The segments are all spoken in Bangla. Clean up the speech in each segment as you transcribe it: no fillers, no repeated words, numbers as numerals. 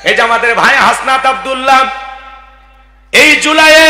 এই যে আমাদের ভাই হাসনাত আব্দুল্লাহ এই জুলাইয়ে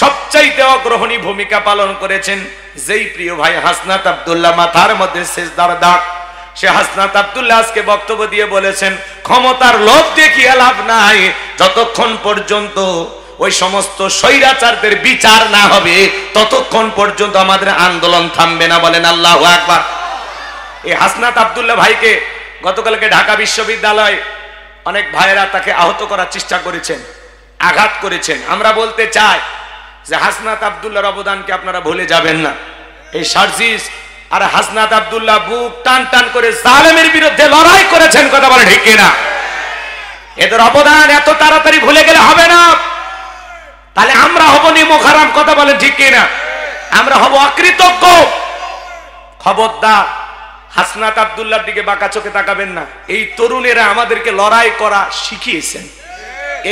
সবচাইতে অগ্রহণী ভূমিকা পালন করেছেন। যেই প্রিয় ভাই হাসনাত আব্দুল্লাহ মাথার মধ্যে সিজদার দাগ, সে হাসনাত আব্দুল্লাহ আজকে বক্তব্য দিয়ে বলেছেন, ক্ষমতার লোভ দেখিয়ে লাভ নাই, যতক্ষণ পর্যন্ত ওই সমস্ত স্বৈরাচারদের বিচার না হবে ততক্ষণ পর্যন্ত আমাদের আন্দোলন থামবে না। বলেন আল্লাহু আকবার। এই হাসনাত আব্দুল্লাহ ভাইকে গতকালকে ঢাকা বিশ্ববিদ্যালয় অনেক ভাইয়েরা তাকে আহত করার চেষ্টা করেছেন, আঘাত করেছেন। আমরা বলতে চাই যে হাসনাত আব্দুল্লাহর অবদানকে আপনারা ভুলে যাবেন না। এই সার্জিস আর হাসনাত আব্দুল্লাহ বুক টান টান করে জালেমের বিরুদ্ধে লড়াই করেছেন, কথা বলে ঠিক কিনা? এদের অবদান এত তাড়াতাড়ি ভুলে গেলে হবে না। তাহলে আমরা হব নিমুখারাম, কথা বলে ঠিক কিনা? আমরা হব অকৃতজ্ঞ। খবরদার হাসনাত আব্দুল্লাহর দিকে বাঁকা চোখে তাকাবেন না। এই তরুণেরা আমাদেরকে লড়াই করা শিখিয়েছেন,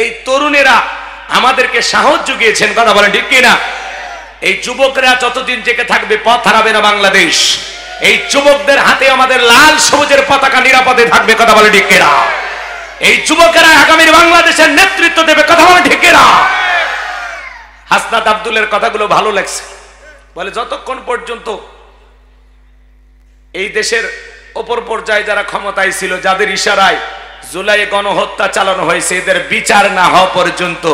এই তরুণেরা আমাদেরকে সাহস জুগিয়েছেন, কথা বলেন ঠিক কিনা? এই যুবকরা যতদিন জেগে থাকবে পথ হারাবে না বাংলাদেশ। এই যুবকদের হাতে আমাদের লাল সবুজের পতাকা নিরাপদে থাকবে, কথা বলে ঠিক কিনা? এই যুবকেরা আগামীর বাংলাদেশের নেতৃত্ব দেবে, কথা বলে ঠিক কিনা? হাসনাত আব্দুল্লাহর কথাগুলো ভালো লাগছে। বলে যতক্ষণ পর্যন্ত এই দেশের উপর পর্যায়ে যারা ক্ষমতায় ছিল, যাদের ইশারায় জুলাই গণহত্যা চালানো হয়েছে, এদের বিচার না হওয়া পর্যন্ত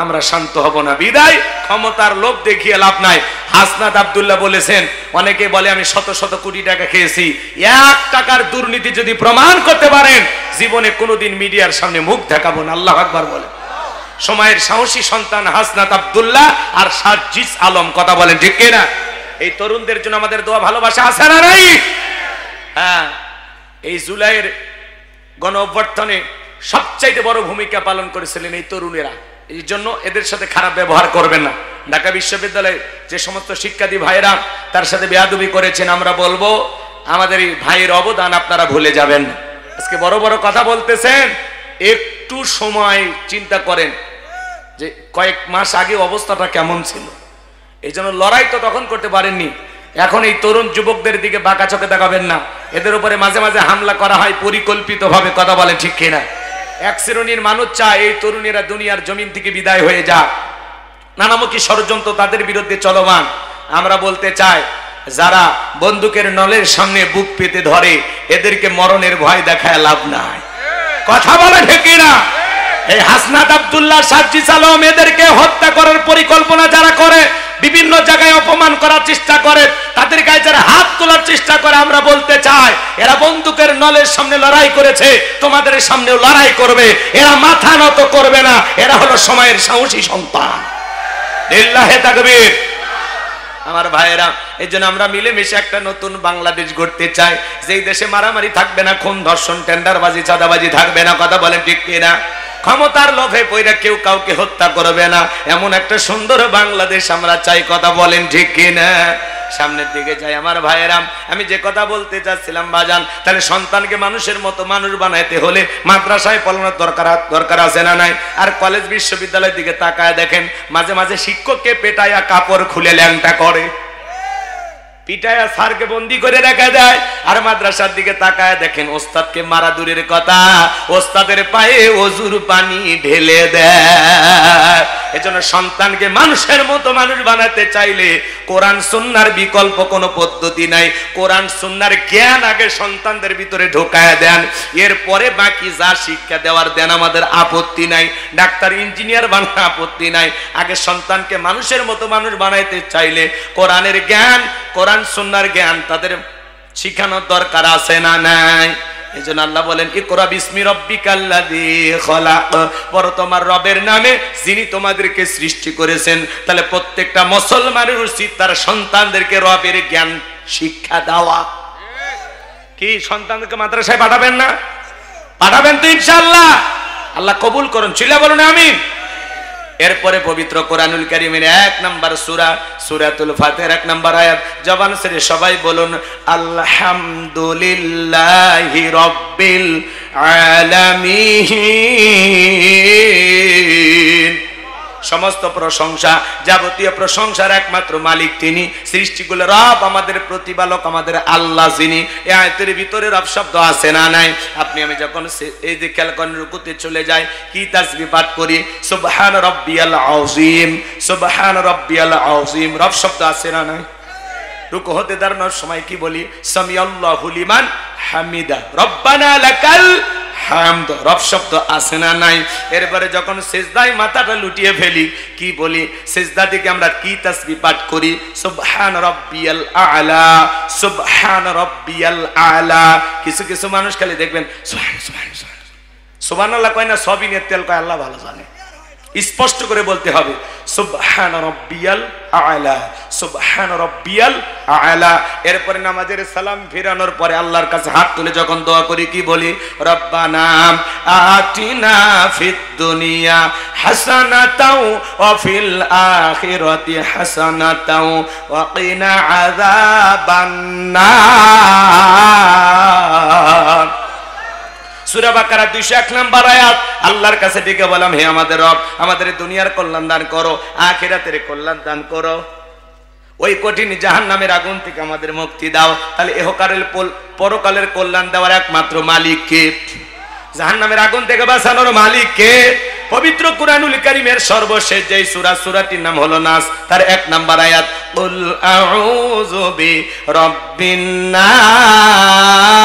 আমরা শান্ত হব না। বিদায় ক্ষমতার লোভ দেখিয়ে লাভ নাই। হাসনাত আব্দুল্লাহ বলেছেন, অনেকে বলে আমি শত শত কোটি টাকা খেয়েছি, 1 টাকার দুর্নীতি যদি প্রমাণ করতে পারেন জীবনে কোনোদিন মিডিয়ার সামনে মুখ দেখাবো না। আল্লাহু আকবার বলে। সময়ের সাহসী সন্তান হাসনাত আব্দুল্লাহ আর সার্জিস আলম, কথা বলেন ঠিক কিনা? এই তরুণদের জন্য আমাদের দোয়া ভালোবাসা আছে না নাই? হ্যাঁ, এই জুলাইয়ের গণ অভ্যর্থনে সবচাইতে বড় ভূমিকা পালন করেছিলেন এই তরুণেরা। এই জন্য এদের সাথে খারাপ ব্যবহার করবেন না। ঢাকা বিশ্ববিদ্যালয়ে যে সমস্ত শিক্ষার্থী ভাইয়েরা তার সাথে বেয়াদবি করেছেন, আমরা বলবো আমাদের এই ভাইয়ের অবদান আপনারা ভুলে যাবেন না। আজকে বড় বড় কথা বলতেছেন, একটু সময় চিন্তা করেন যে কয়েক মাস আগে অবস্থাটা কেমন ছিল। এই জন্য লড়াই তো তখন করতে পারেননি। এখন এই তরুণ যুবকদের দিকে বাঁকা চোখে দেখাবেন না। এদের উপরে মাঝে মাঝে হামলা করা হয় পরিকল্পিতভাবে, কথা বলে ঠিক কিনা? এক শ্রেণীর মানুষ চায় এই তরুণেরা দুনিয়ার জমিন থেকে বিদায় হয়ে যাক। নানামুখী ষড়যন্ত্র তাদের বিরুদ্ধে চলমান। আমরা বলতে চাই, যারা বন্দুকের নলের সামনে বুক পেতে ধরে এদেরকে মরণের ভয় দেখায় লাভ নাই, কথা বলে ঠিক কিনা? এই হাসনাত আব্দুল্লাহ, সার্জিস আলম, এদেরকে হত্যা করার পরিকল্পনা যারা করে, বিভিন্ন জায়গায় অপমান করার চেষ্টা করে, তাদের গায়ে যারা হাত তোলার চেষ্টা করে, আমরা বলতে চাই এরা বন্দুকের নলের সামনে লড়াই করেছে, তোমাদের সামনেও লড়াই করবে। এরা মাথা নত করবে না। এরা হলো সময়ের সাহসী সন্তান। লিল্লাহে তাকবীর। আমার ভাইয়েরা, এই জন্য আমরা মিলেমিশে একটা নতুন বাংলাদেশ গড়তে চাই, যেই দেশে মারামারি থাকবে না, খুন ধর্ষণ টেন্ডারবাজি চাঁদাবাজি থাকবে না, কথা বলেন ঠিক কিনা? ক্ষমতার লোভে পইরা কেউ কাউকে হত্যা করবে না, এমন একটা সুন্দর বাংলাদেশ আমরা চাই, কথা বলেন ঠিক কিনা? সামনের দিকে যাই আমার ভাইয়েরা। আমি যে কথা বলতে চাচ্ছিলাম বাজান, তাহলে সন্তানকে মানুষের মতো মানুষ বানাইতে হলে মাদ্রাসায় পড়ানোর দরকার আছে না নাই? আর কলেজ বিশ্ববিদ্যালয়ের দিকে তাকায় দেখেন, মাঝে মাঝে শিক্ষককে পেটায়া কাপড় খুলে ল্যাংটা করে, পিটায়া স্যারকে বন্দি করে রেখে দেয়। আর মাদ্রাসার দিকে তাকায় দেখেন, ওস্তাদকে মারা দূরের কথা, ওস্তাদের পায়ে অজুর পানি ঢেলে দেয়। এজন্য সন্তানকে মানুষের মতো মানুষ বানাতে চাইলে কোরআন সুন্নাহর বিকল্প কোনো পদ্ধতি নাই। কোরআন সুন্নাহর জ্ঞান আগে সন্তানদের ভিতরে ঢোকায় দেন, এরপরে বাকি যা শিক্ষা দেওয়ার দেন, আমাদের আপত্তি নাই। ডাক্তার ইঞ্জিনিয়ার বানানো আপত্তি নাই। আগে সন্তানকে মানুষের মতো মানুষ বানাইতে চাইলে কোরআনের জ্ঞান, কোরআন সুন্নাহর জ্ঞান তাদের শিখানোর দরকার আছে না নাই? এজন্য আল্লাহ বলেন, ইকরা বিসমি রাব্বিকাল্লাযী খলাক, পড়ো তোমার রবের নামে যিনি তোমাদেরকে সৃষ্টি করেছেন। তাহলে প্রত্যেকটা মুসলমানের উচিত তার সন্তানদেরকে রবের জ্ঞান শিক্ষা দেওয়া। কি সন্তানদেরকে মাদ্রাসায় পাঠাবেন না? পাঠাবেন তো ইনশাআল্লাহ। আল্লাহ কবুল করুন, চিল্লা বলুন আমিন। এরপরে পবিত্র কোরআনুল কারীমের 1 নম্বর সূরা সূরাতুল ফাতিহার 1 নম্বর আয়াত, জবান ছেড়ে সবাই বলুন আলহামদুলিল্লাহি রাব্বিল আলামিন। সমস্ত প্রশংসা, যাবতীয় প্রশংসার একমাত্র মালিক তিনি, সৃষ্টিগুলো রব, আমাদের প্রতিপালক, আমাদের আল্লাহ যিনি। এই আয়াতের ভিতরে রব শব্দ আছে না নাই? আপনি আমি যখন এই যে খেয়াল করেন রুকুতে চলে যাই, কি তাসবিহ পাঠ করি? সুবহান রাব্বিয়াল আযীম, সুবহান রাব্বিয়াল আযীম, রব শব্দ আছে না নাই? রুকু হতে দাঁড়ানোর সময় কি বলি? সামিআল্লাহু লিমান হামিদা, রব্বানা লাকাল হামদ, রব শব্দ আছে না নাই? এরপরে যখন সিজদায় মাথাটা লুটিয়ে ফেলি, কি বলি? সিজদা থেকে আমরা কি তাসবিহ পাঠ করি? সুবহান রাব্বিয়াল আ'লা, সুবহান রাব্বিয়াল আ'লা। কিছু কিছু মানুষ খালি দেখবেন সুবহানাল্লাহ কয় না, সবই নিয়ে তেল কয়, আল্লাহ ভালো জানে। স্পষ্ট করে বলতে হবে সুবহান রাব্বিয়াল আ'লা, সুবহান রাব্বিয়াল আ'লা। এরপরে নামাজের সালাম ফিরানোর পরে আল্লাহর কাছে হাত তুলে যখন দোয়া করি, কি বলি? রব্বানা আতিনা ফিদ দুনিয়া হাসানাতাও ওয়া ফিল আখিরাতি হাসানাতাও ওয়া কিনা আযাবান নার। সূরা বাকারা 201 নম্বর আয়াত। আল্লাহর কাছে ডেকে বললাম, হে আমাদের রব, আমাদের দুনিয়ার কল্যাণ দান করো, আখিরাতের কল্যাণ দান করো, ওই কঠিন জাহান্নামের আগুন থেকে আমাদের মুক্তি দাও। তাহলে ইহকালের পরকালের কল্যাণ দেওয়ার একমাত্র মালিক কে? জাহান্নামের আগুন থেকে বাঁচানোর মালিক কে? পবিত্র কুরআনুল কারীমের সর্বশেষ যেই সূরা, সূরাটির নাম হলো নাস, তার 1 নম্বর আয়াত, কুল আউযু বিরাব্বিন নাস।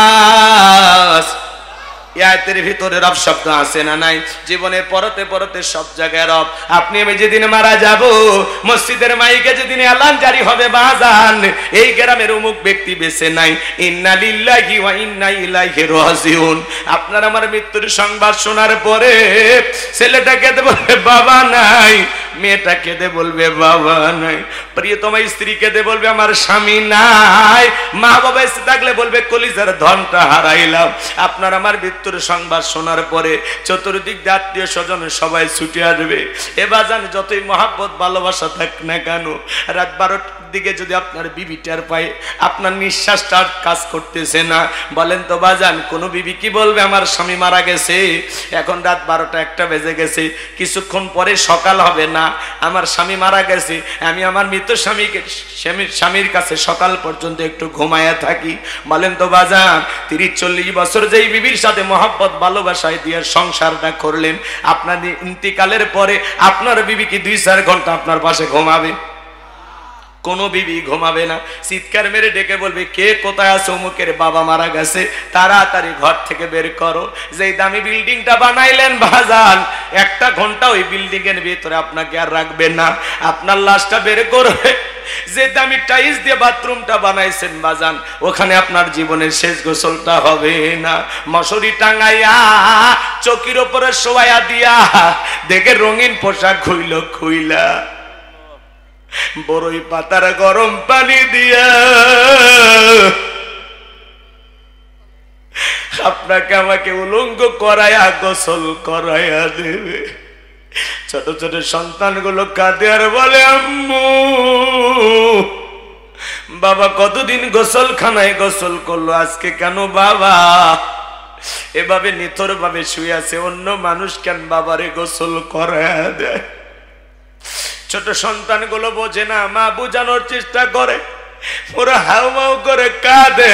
আয়াতের ভিতরে রব শব্দ আছে না নাই? জীবনের পরতে পরতে সব জায়গায় রব। আপনি আমি যেদিন মারা যাব, মসজিদের মাইকে যেদিন এলান জারি হবে, বাজান এই গ্রামের অমুক ব্যক্তি বেঁচে নাই, ইন্না লিল্লাহি ওয়া ইন্না ইলাইহি রাজিউন, আপনার আমার মৃত্যুর সংবাদ শোনার পরে ছেলেটা কেঁদে বলবে বাবা নাই, মেয়েটা কেঁদে বলবে বাবা নাই, প্রিয়তমা স্ত্রী কেঁদে বলবে আমার স্বামী নাই, মা বাবা এসে থাকলে বলবে কলিজার ধনটা হারাইলাম। আপনার আমার মৃত্যুর সংবাদ শোনার পরে চতুর্দিক আত্মীয় স্বজন সবাই ছুটে আসবে। এ বাজান যতই মহাব্বত ভালোবাসা থাক না কেন, রাত 12টার দিকে যদি আপনার বিবিটার পায়ে আপনার নিঃশ্বাসটা কাজ করতেছে না, বলেন তো বাজান কোন বিবি কি বলবে আমার স্বামী মারা গেছে, এখন রাত 12টা 1টা বেজে গেছে, কিছুক্ষণ পরে সকাল হবে না, আমার স্বামী মারা গেছে, আমি আমার মৃত স্বামীর কাছে সকাল পর্যন্ত একটু ঘুমায়া থাকি। বলেন তো বাজান 30-40 বছর যেই বিবির সাথে মহব্বত ভালোবাসায় দিয়ে সংসারটা করলেন, আপনার ইন্তিকালের পরে আপনার বিবি কি 2-4 ঘন্টা আপনার পাশে ঘুমাবে? কোনো বিবি ঘুমাবে না। চিৎকার মেরে ডেকে বলবে কে কোথায় আছে, অমুকের বাবা মারা গেছে, তাড়াতাড়ি ঘর থেকে বের করো। যেই দামি বিল্ডিংটা বানাইলেন বাজান, 1টা ঘন্টা ওই বিল্ডিং এর ভিতরে আপনাকে আর রাখবেন না, আপনার লাশটা বের করবে। যে দামি টাইলস দিয়ে বাথরুমটা বানাইছেন বাজান, ওখানে আপনার জীবনের শেষ গোসলটা হবে না। মশারি টাঙাইয়া চকির উপরে শোয়াইয়া দিয়া দেখে রঙিন পোশাক খুইলা বড়ই পাতার গরম পানি দিয়া আপনাকে আমাকে উলঙ্গ করাইয়া গোসল করাইয়া দেবে। ছোট ছোট সন্তানগুলো কাঁদে আর বলে আম্মু বাবা কতদিন গোসলখানায় গোসল করলো, আজকে কেন বাবা এভাবে নিথর ভাবে শুয়ে আছে, অন্য মানুষ কেন বাবারে গোসল করাইয়া দেয়? ছোট সন্তানগুলো বোঝে না, মা বোঝানোর চেষ্টা করে, ওরা হাউমাউ করে কাঁদে।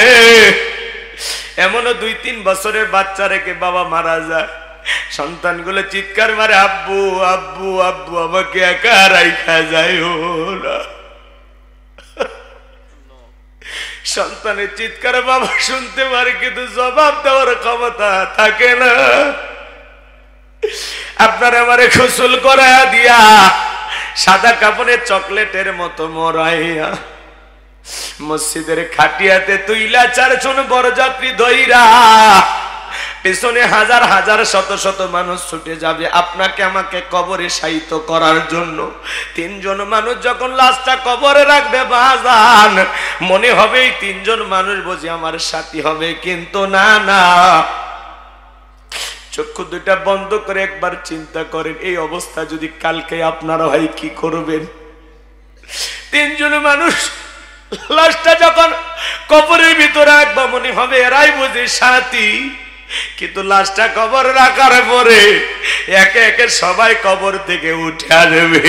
এমনও 2-3 বছরের বাচ্চা রেখে বাবা মারা যায়, সন্তানগুলো চিৎকার মারে আব্বু আব্বু আব্বু আমাকে একা রাইখা যায় না। সন্তানের চিৎকার বাবা শুনতে পারে কিন্তু জবাব দেওয়ার ক্ষমতা থাকে না। আপনার আমারে গোসল করাইয়া দিয়া সাদা কাপড়ে চকলেটের মতো মরাইয়া মসজিদের খাটিয়াতে তুইলা 4 জন বরযাত্রী ধইরা পেছনে হাজার হাজার শত শত মানুষ ছুটে যাবে আপনাকে আমাকে কবরে শায়িত করার জন্য। 3 জন মানুষ যখন লাশটা কবরে রাখবে বাজান, মনে হবে এই 3 জন মানুষ বুঝি আমার সাথী হবে, কিন্তু না না। চক্ষু দুইটা বন্ধ করে একবার চিন্তা করেন, এই অবস্থা যদি কালকে আপনারা হয় কি করবেন? 3 জন মানুষ লাশটা যখন কবরের ভিতরে রাখবা, মনে হবে এরাই বুঝি সাথী। কিন্তু লাশটা কবর রাখার পরে একে একে সবাই কবর থেকে উঠে আসবে।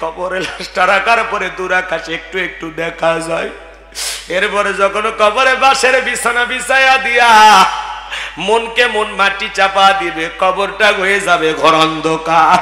কবরে লাশটা রাখার পরে দূর আকাশে একটু একটু দেখা যায়। এরপরে যখন কবরে বাঁশের বিছানা বিছায়া দিয়া মনকে মন মাটি চাপা দিবে, কবরটা হয়ে যাবে ঘর অন্ধকার।